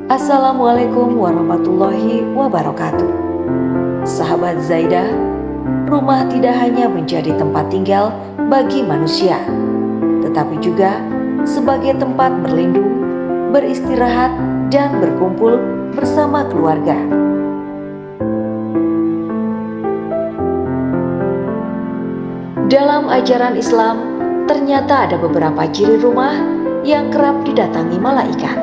Assalamualaikum warahmatullahi wabarakatuh. Sahabat Zaidah, rumah tidak hanya menjadi tempat tinggal bagi manusia, tetapi juga sebagai tempat berlindung, beristirahat, dan berkumpul bersama keluarga. Dalam ajaran Islam, ternyata ada beberapa ciri rumah yang kerap didatangi malaikat.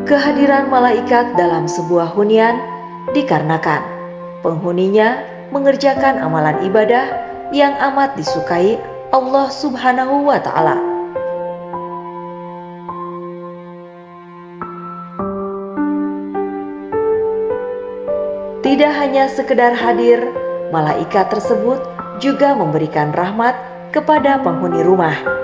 Kehadiran malaikat dalam sebuah hunian dikarenakan penghuninya mengerjakan amalan ibadah yang amat disukai Allah Subhanahu wa Ta'ala. Tidak hanya sekedar hadir, malaikat tersebut juga memberikan rahmat kepada penghuni rumah.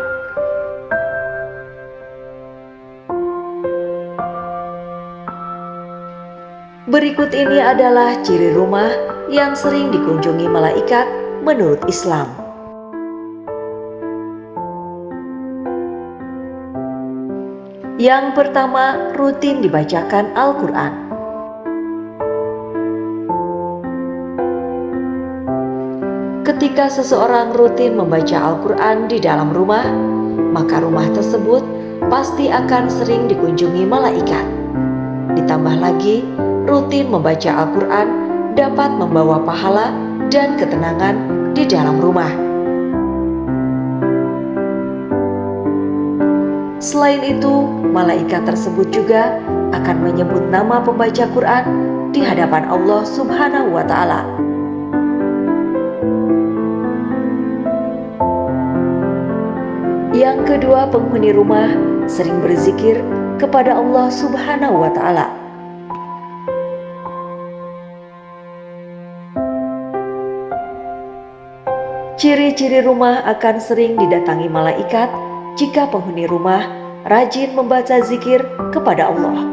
Berikut ini adalah ciri rumah yang sering dikunjungi malaikat menurut Islam. Yang pertama, rutin dibacakan Al-Quran. Ketika seseorang rutin membaca Al-Quran di dalam rumah, maka rumah tersebut pasti akan sering dikunjungi malaikat. Ditambah lagi, rutin membaca Al-Quran dapat membawa pahala dan ketenangan di dalam rumah. Selain itu, malaikat tersebut juga akan menyebut nama pembaca Quran di hadapan Allah Subhanahu wa Ta'ala. Yang kedua, penghuni rumah sering berzikir kepada Allah Subhanahu wa Ta'ala. Ciri-ciri rumah akan sering didatangi malaikat jika penghuni rumah rajin membaca zikir kepada Allah.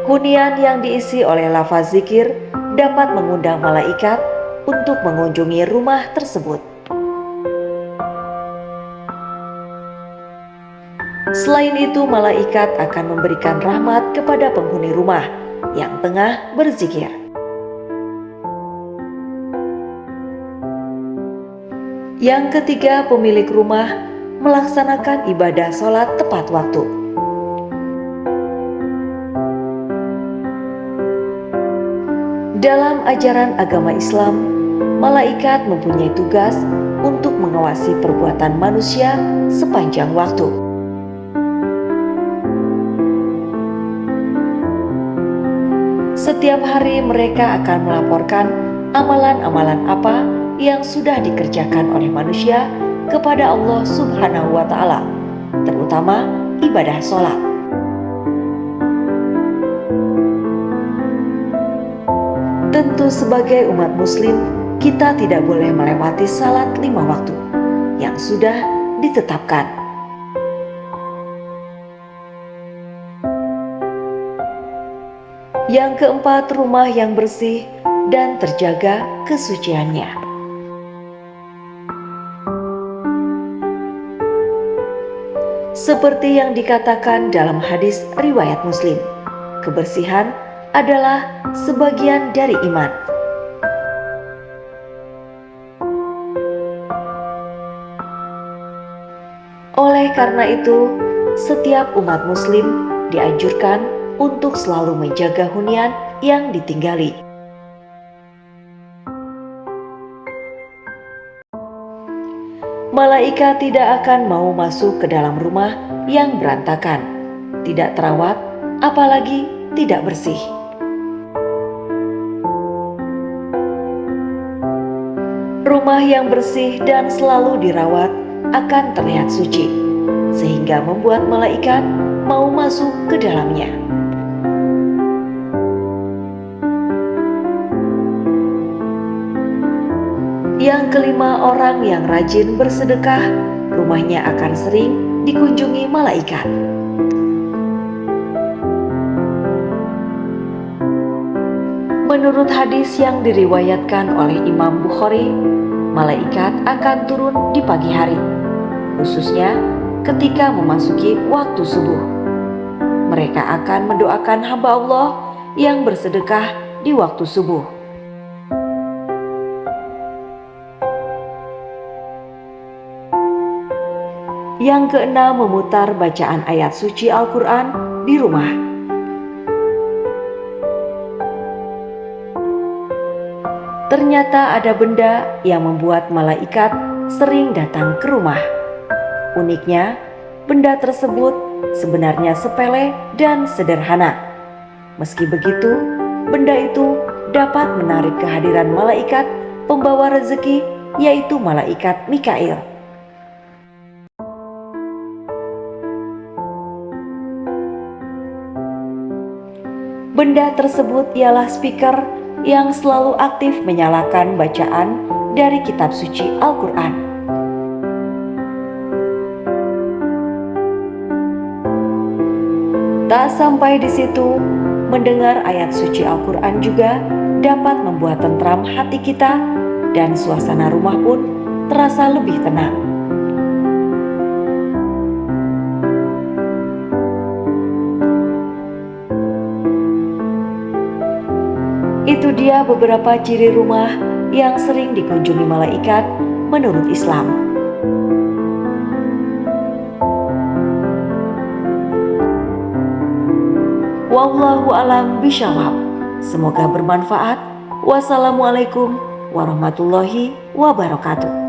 Hunian yang diisi oleh lafaz zikir dapat mengundang malaikat untuk mengunjungi rumah tersebut. Selain itu, malaikat akan memberikan rahmat kepada penghuni rumah yang tengah berzikir. Yang ketiga, pemilik rumah melaksanakan ibadah sholat tepat waktu. Dalam ajaran agama Islam, malaikat mempunyai tugas untuk mengawasi perbuatan manusia sepanjang waktu. Setiap hari mereka akan melaporkan amalan-amalan apa yang sudah dikerjakan oleh manusia kepada Allah Subhanahu wa Ta'ala, terutama ibadah sholat. Tentu sebagai umat muslim, kita tidak boleh melewati salat 5 waktu yang sudah ditetapkan. Yang keempat, rumah yang bersih dan terjaga kesuciannya. Seperti yang dikatakan dalam hadis riwayat Muslim, kebersihan adalah sebagian dari iman. Oleh karena itu, setiap umat muslim dianjurkan untuk selalu menjaga hunian yang ditinggali. Malaikat tidak akan mau masuk ke dalam rumah yang berantakan, tidak terawat, apalagi tidak bersih. Rumah yang bersih dan selalu dirawat akan terlihat suci, sehingga membuat malaikat mau masuk ke dalamnya. Yang kelima, orang yang rajin bersedekah, rumahnya akan sering dikunjungi malaikat. Menurut hadis yang diriwayatkan oleh Imam Bukhari, malaikat akan turun di pagi hari, khususnya ketika memasuki waktu subuh. Mereka akan mendoakan hamba Allah yang bersedekah di waktu subuh. Yang keenam, memutar bacaan ayat suci Al-Quran di rumah. Ternyata ada benda yang membuat malaikat sering datang ke rumah. Uniknya, benda tersebut sebenarnya sepele dan sederhana. Meski begitu, benda itu dapat menarik kehadiran malaikat pembawa rezeki, yaitu malaikat Mikail. Benda tersebut ialah speaker yang selalu aktif menyalakan bacaan dari kitab suci Al-Quran. Tak sampai di situ, mendengar ayat suci Al-Quran juga dapat membuat tentram hati kita dan suasana rumah pun terasa lebih tenang. Itu dia beberapa ciri rumah yang sering dikunjungi malaikat menurut Islam. Wallahu a'lam bishawab. Semoga bermanfaat. Wassalamualaikum warahmatullahi wabarakatuh.